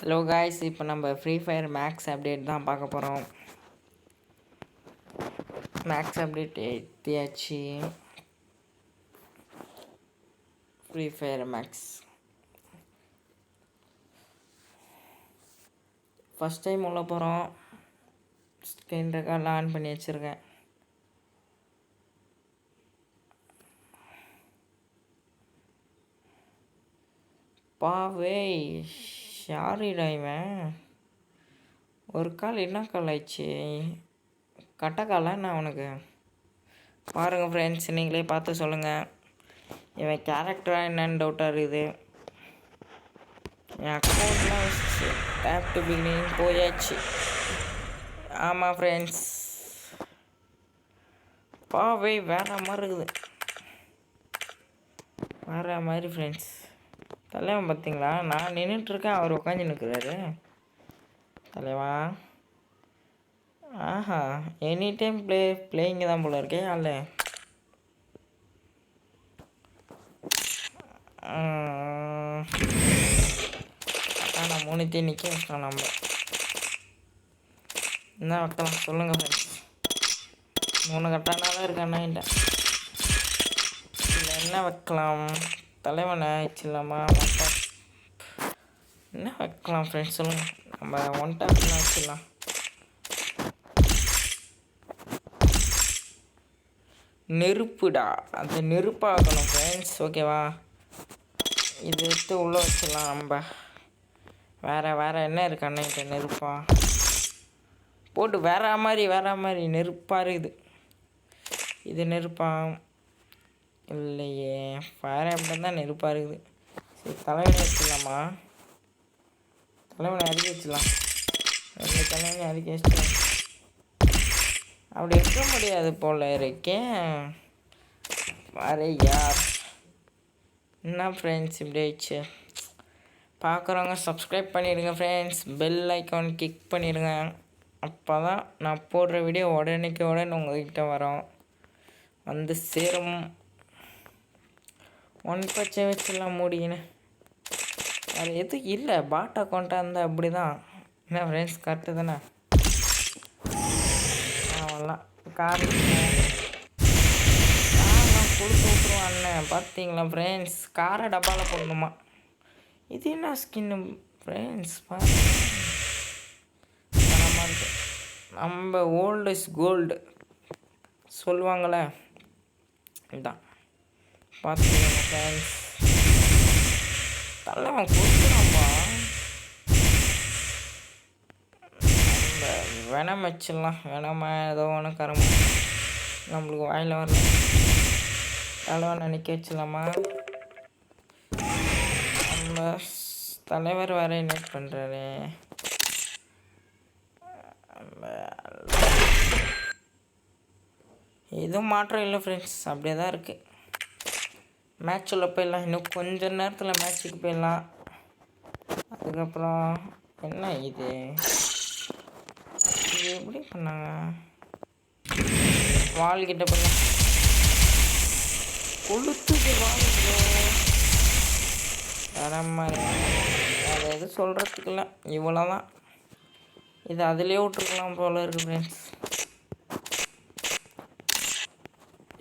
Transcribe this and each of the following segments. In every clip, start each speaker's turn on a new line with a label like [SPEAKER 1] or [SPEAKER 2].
[SPEAKER 1] Hello guys, இப்போ நம்ம free fire maths update தான் பார்க்க போகிறோம். மேக்ஸ் அப்டேட் ஏற்றியாச்சு. Free fire max first time உள்ள போகிறோம். ஸ்க்ரீன் ரெக்கார்ட் ஆன் பண்ணி வச்சுருக்கேன். பாவே ஷாரிடா இவன் ஒரு கால் என்ன கால் ஆயிடுச்சு, கட்டக்கால என்ன அவனுக்கு பாருங்கள் ஃப்ரெண்ட்ஸ், நீங்களே பார்த்து சொல்லுங்கள். இவன் கேரக்டராக என்னன்னு டவுட்டாக இருக்குது. என் அக்கௌண்ட்லாம் டேப் டு பிகினிங் போயாச்சு. ஆமாம் ஃப்ரெண்ட்ஸ், பாவே வேறு மாதிரி இருக்குது, வேறு மாதிரி ஃப்ரெண்ட்ஸ். தலைவன் பார்த்தீங்களா, நான் நின்றுட்டுருக்கேன், அவர் உட்காந்து நிற்கிறாரு. தலைவா ஆஹா, எனி டைம் பிளேயிங்க தான் போல இருக்கே அல்ல. நான் 3 நிற்க வைக்கலாம். நம்ம என்ன வைக்கலாம் சொல்லுங்கள் ஃப்ரெண்ட்ஸ். 3 கட்டானா தான் இருக்காண்ணா இல்லை இதில் என்ன வைக்கலாம்? தலைவனை வச்சிடலாமா? என்ன வைக்கலாம் ஃப்ரெண்ட்ஸ் சொல்லுங்கள். நம்ம 1 டாப்லாம் வச்சிடலாம். நெருப்புடா, அந்த நெருப்பாக்கணும் ஃப்ரெண்ட்ஸ், ஓகேவா? இது எடுத்து உள்ளே வச்சிடலாம். நம்ம வேறு என்ன இருக்கு அண்ணன்கிட்ட? நெருப்பா போட்டு வேற மாதிரி நெருப்பாக இருக்குது. இது நெருப்பா இல்லையே, ஃபயர் ஆப்டன் தான் நெருப்பாக இருக்குது. சரி, தலைவனை வச்சிடலாமா? தலைவனை அடிக்க வச்சிடலாம். 2 தலைவனை அடிக்க வச்சிடலாம். அப்படி இருக்க முடியாது போல இருக்கேன். வர யார் என்ன ஃப்ரெண்ட்ஸ் இப்படி ஆயிடுச்சு. பார்க்குறவங்க சப்ஸ்கிரைப் பண்ணிடுங்க ஃப்ரெண்ட்ஸ், பெல் ஐக்கான் கிளிக் பண்ணிடுங்க. அப்போ தான் நான் போடுற வீடியோ உடனே உங்கள்கிட்ட வரும், வந்து சேரும். 1 பச்சை வச்சிடலாம் மூடின்னு. அது எதுவும் இல்லை, பாட் அக்கௌண்ட்டாக இருந்தால் அப்படி தான். என்ன ஃப்ரெண்ட்ஸ், கரெக்டு தானே? அவெல்லாம் காரெலாம் கொடுத்து விட்ருவான் அண்ணன். பார்த்தீங்களா ஃப்ரெண்ட்ஸ், காரை டப்பாவில் போடணுமா? இது என்ன ஸ்கின்னு ஃப்ரெண்ட்ஸ்? நம்ம ஓல்டு இஸ் கோல்டு சொல்லுவாங்களே, இதுதான். பார்த்துக்கோங்க ஃப்ரெண்ட்ஸ், தலைவன் கொடுக்குறான்ப்பா. நம்ம வேணாம் வச்சிடலாம். வேணாமா ஏதோ ஒன்று கரமா நம்மளுக்கு வாயில் வரல. தலைவன் நினைக்க வச்சிடலாமா? நம்ம தலைவர் வேறு இன்வைட் பண்ணுறாரு. எதுவும் மாற்றம் இல்லை ஃப்ரெண்ட்ஸ், அப்படியே தான் இருக்குது. மேட்ச் உள்ள போயிடலாம். இன்னும் கொஞ்ச நேரத்தில் மேட்ச்சுக்கு போயிடலாம். அதுக்கப்புறம் என்ன இது எப்படி பண்ணாங்க? வால்கிட்ட போயிடலாம். கொளுத்துக்கு வாங்க வேற மாதிரி. அதை எதுவும் சொல்கிறதுக்கு இல்லை, இவ்வளோ தான். இது அதிலே விட்டுருக்கலாம் போல இருக்குது ஃப்ரெண்ட்ஸ்.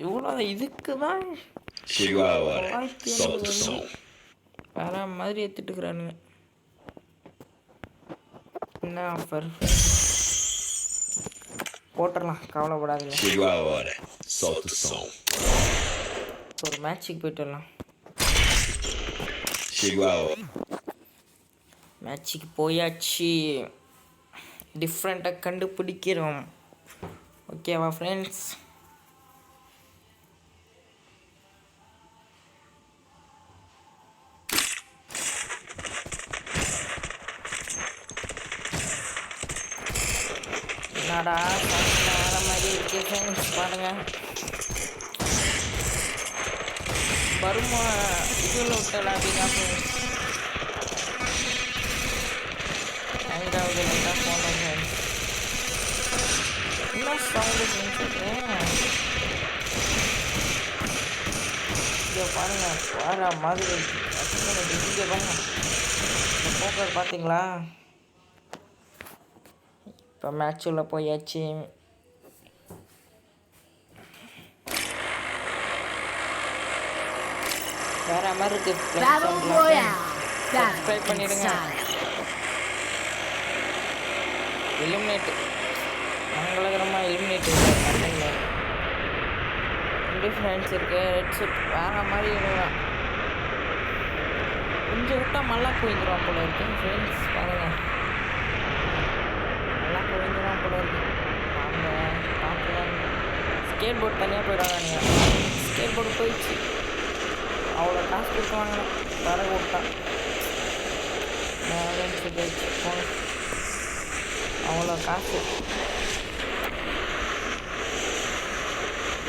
[SPEAKER 1] இவ்வளோ இதுக்கு தான் வேற மாதிரி எடுத்துட்டுக்கிறானுங்க. என்ன ஆஃபர் போட்டுடலாம், கவலைப்படாதீங்க. ஒரு மேட்ச்சுக்கு போயிட்டு வரலாம். மேட்ச்சுக்கு போயாச்சு, டிஃப்ரெண்ட்டாக கண்டுபிடிக்கிறோம். ஓகேவா ஃப்ரெண்ட்ஸ்? என்னடா வேறு மாதிரி இருக்கே ஃப்ரெண்ட்ஸ், பாருங்கள். வருமா இதில் விட்டலாம் அப்படின்னா ஃப்ரெண்ட்ஸ். 5வது தான் போனோம் ஃப்ரெண்ட்ஸ். இன்னும் சவுண்டு சொல்கிறேன். இங்கே பாருங்கள், வேறு மாதிரி இங்கே பாருங்கள். ஸ்மோக்கர் பார்த்தீங்களா? இப்போ மேட்ச் உள்ள போயாச்சு. வேற மாதிரி இருக்கு. சப்ஸ்கிரைப் பண்ணிடுங்க. எலிமினேட் மங்களகரமாக எலிமினேட் ரெண்டு ஃப்ரெண்ட்ஸ் இருக்கு. ஹெட்செட் வேற மாதிரி இருக்கும். கொஞ்சம் விட்டால் மல்லா குவிந்துருவான் போல இருக்கு. ஃப்ரெண்ட்ஸ் பாருங்கள், மல்லா குவிந்துருவான் போல இருக்கு. அந்த பார்க்கலாம். ஸ்கேட் போர்டு தனியாக போயிடுவாங்க. நீங்கள் ஸ்கேட் போர்டு போயிடுச்சு. அவ்வளோ காசு கொடுத்து வாங்கினேன். தர விட்டான் போயிடுச்சு. போங்க, அவ்வளோ காசு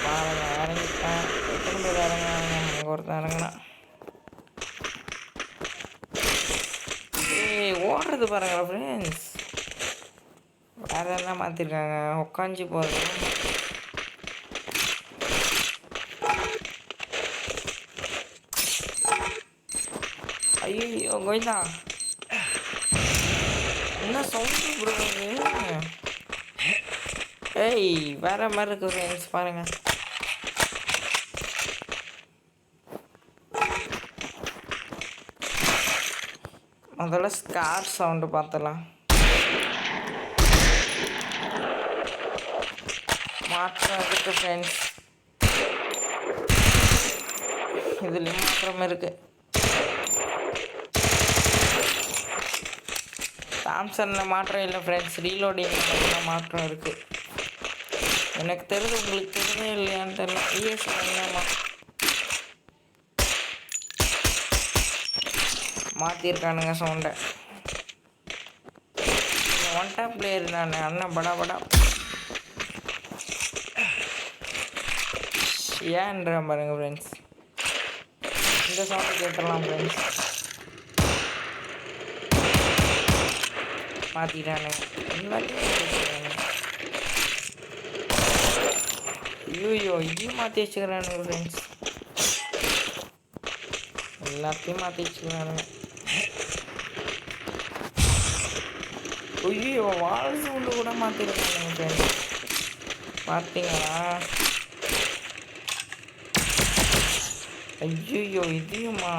[SPEAKER 1] பாருங்க. இறங்கிட்டேன். எத்தனை பேர் இறங்குறாங்க? அங்கே ஒருத்தன் இறங்கினா. ஓடுறது பாருங்க ஃப்ரெண்ட்ஸ். வேறு என்ன மாற்றிருக்காங்க? உட்காந்து போகிறது. ஐயோ கோயிந்தா, என்ன சவுண்டு ப்ரோ? ஏய் வேற மாதிரி இருக்கு ஃப்ரெண்ட்ஸ் பாருங்க. முதல்ல ஸ்கார் சவுண்டு பார்த்துலாம். மாற்றம் இருக்கு ஃப்ரெண்ட்ஸ். இதுலேயும் மாற்றம் இருக்கு. சாம்சங்கில் மாற்றம் இல்லை ஃப்ரெண்ட்ஸ். ரீலோடிங் மாற்றம் இருக்குது. எனக்கு தெரிஞ்சு உங்களுக்கு தெரிஞ்சே இல்லையான்னு தெரியல. இஎஸ் என்னமா மாற்றிருக்கானுங்க சவுண்டை. ஒன் டாப் பிளேயர் நான் அண்ணன் படா படா ஏன்ற பாருங்க ஃப்ரெண்ட்ஸ். இந்த சவுண்டை கேட்டுடலாம் ஃப்ரெண்ட்ஸ். மாற்றிட்டானுங்க எல்லாத்தையும். ஐயோ இதையும் மாற்றி வச்சுக்கிறானுங்க ஃப்ரெண்ட்ஸ். எல்லாத்தையும் மாற்றி வச்சுக்கிறானுங்க. ஐயோ வால் சவுண்டு கூட மாற்றிருக்கானுங்க ஃப்ரெண்ட்ஸ். பார்த்தீங்களா? ஐயோ இதையுமா?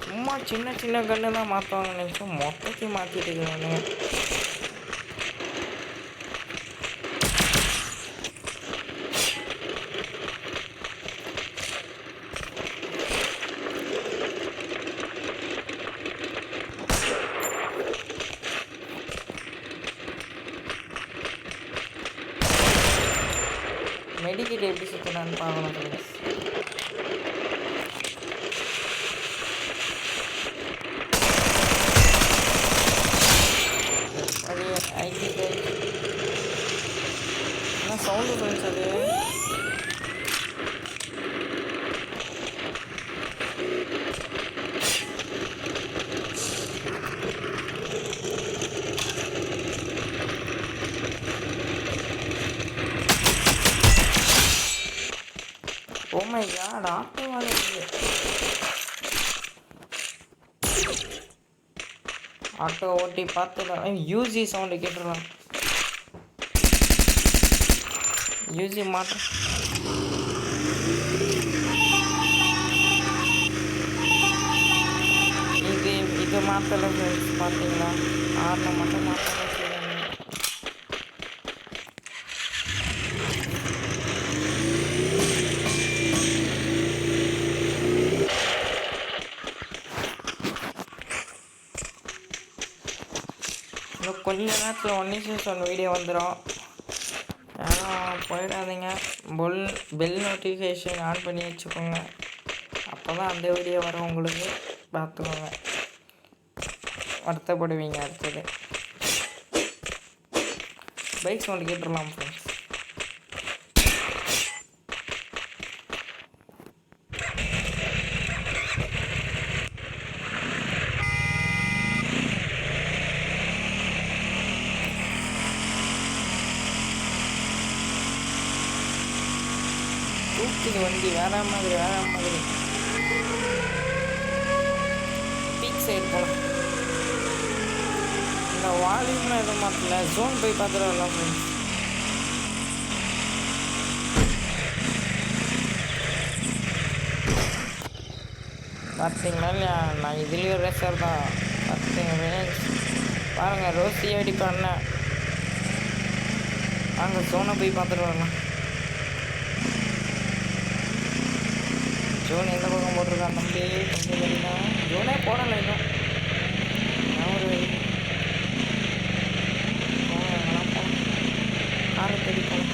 [SPEAKER 1] சும்மா சின்ன சின்ன கன்று தான் மாற்றுவாங்க நினைச்சோம். மொத்தத்தையும் மாற்றிட்டு இருக்கிறானுங்க. மெடிக்கெட் எப்படி சுற்றினான்னு பார்க்கணும் ஃப்ரெண்ட்ஸ். அது ஐடி என்ன சவுண்டு ஃப்ரெண்ட்ஸ்? அது ஓ மை காட், ஆட்டோவால ஆட்டோ ஓட்டி பார்த்துக்கலாம். யூஜி சவுண்டு கேட்டுடலாம். யூஜி மாற்றம். இது மாற்றலை ஃப்ரெண்ட்ஸ். பார்த்தீங்களா? ஆறில் மட்டும் மாற்றலை. இன்னும் கொஞ்ச நேரத்தில் 1:1 வீடியோ வந்துடும். யாரும் போயிடாதீங்க. பெல் நோட்டிஃபிகேஷன் ஆன் பண்ணி வச்சுக்கோங்க. அப்போ தான் அந்த வீடியோ வரும் உங்களுக்கு. பார்த்துக்கோங்க, வருத்தப்படுவீங்க. அடுத்தது பைக் சவுண்டு கேட்டுடலாம் ஃப்ரெண்ட்ஸ். தூக்குது வண்டி. வேற மாதிரி பிக் வால்யூம்லாம் எதுவும் மாற்றல. ஜோன் போய் பார்த்துட்டு வரலாம் ஃப்ரெண்ட்ஸ். பார்த்தீங்களா இல்லையா, நான் இதுலேயும் ரேசர் தான். பார்த்தீங்க ஃப்ரெண்ட்ஸ், பாருங்கள் ரோசி அடிப்பாண்ண. வாங்க ஜோனை போய் பார்த்துட்டு வரலாம். ஜோன் எந்த பக்கம் போட்டிருக்கான் தம்பி? கொஞ்சம் தெரியுமா? ஜோனே போடலை இன்னும். நான் ஒரு காரை தேடி போகலாம்.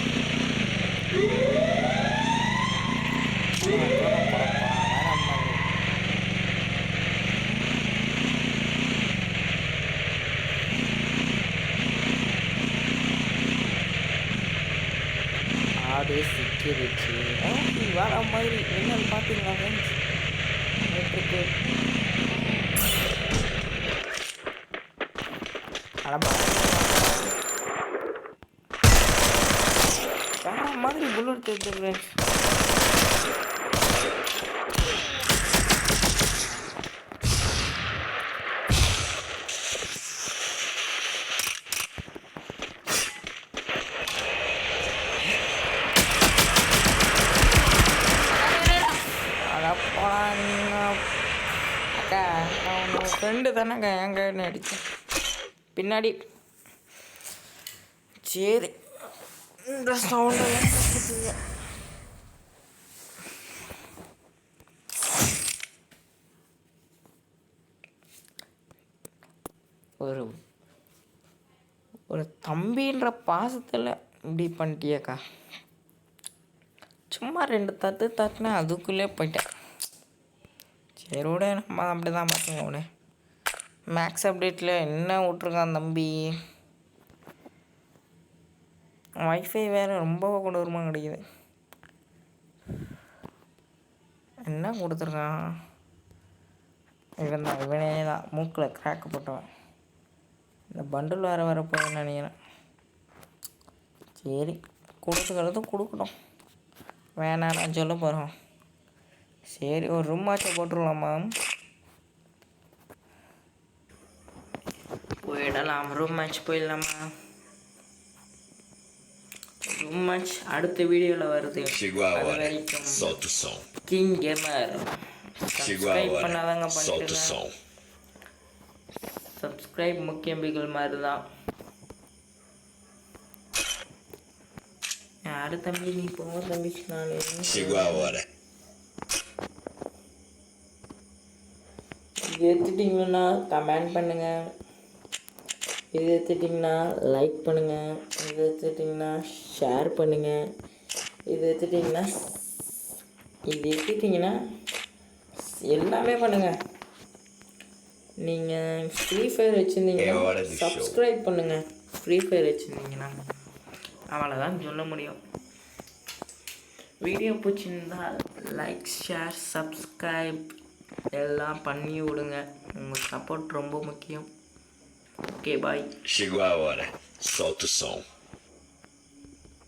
[SPEAKER 1] ஆடு சிக்கிருச்சு. வேற மாதிரி என்னன்னு பார்த்தீங்களா ஃப்ரெண்ட்ஸ்? இருக்கு வேற மாதிரி புல்லட் தெரியுது ஃப்ரெண்ட்ஸ். அக்கா நான் ஃப்ரெண்டு தானேங்க எங்கன்னு அடித்தேன் பின்னாடி. சரி, இந்த சவுண்டெல்லாம் கேட்குதுங்க. ஒரு தம்பின்ற பாசத்தில் இப்படி பண்ணிட்டியக்கா. சும்மா 2 தட்டு தட்டினேன், அதுக்குள்ளே போயிட்டேன். சரி விட, நம்ம அப்படி தான் பார்த்துங்க விட. மேக்ஸ் அப்டேட்டில் என்ன விட்ருக்கான் தம்பி. வைஃபை வேறு ரொம்ப கொடூரமாக கிடைக்குது. என்ன கொடுத்துருக்கான் இவனே தான் மூக்கில் கிராக்கு போட்டவன். இந்த பண்டில் வேறு வரப்போகுதுன்னு நினைக்கிறேன். சரி, கொடுத்துக்கிறதும் கொடுக்கணும், வேணாம் நான் சொல்ல போகிறோம். சரி, ஒரு ரூம் மேட்சை போட்டுடலாமா? போயிடலாம், ரூம் மேட்ச் போயிடலாமா? ரூம் மேட்ச் அடுத்த வீடியோவில் வருது. அது வரைக்கும் கிங் கேமர் சப்ஸ்கிரைப் பண்ணாதாங்க பண்ணிட்டு. சப்ஸ்கிரைப் முக்கியம் பிகில் மாதிரி தான். யாரு தம்பி நீ போக தம்பி? நான் இது எடுத்துட்டிங்கன்னா கமெண்ட் பண்ணுங்கள், இது எடுத்துட்டிங்கன்னா லைக் பண்ணுங்கள், இது எடுத்துட்டிங்கன்னா ஷேர் பண்ணுங்கள், இது எடுத்துட்டிங்கன்னா எல்லாமே பண்ணுங்கள். நீங்கள் ஃப்ரீ ஃபயர் வச்சுருந்தீங்கன்னா சப்ஸ்கிரைப் பண்ணுங்கள். ஃப்ரீ ஃபயர் வச்சுருந்தீங்கன்னா அவ்வளோதான் சொல்ல முடியும். வீடியோ பிடிச்சிருந்தால் லைக், ஷேர், சப்ஸ்கிரைப் எல்லாம் பண்ணி விடுங்க. உங்கள் சப்போர்ட் ரொம்ப முக்கியம். Okay, bye. Chegou a hora. Solta o som.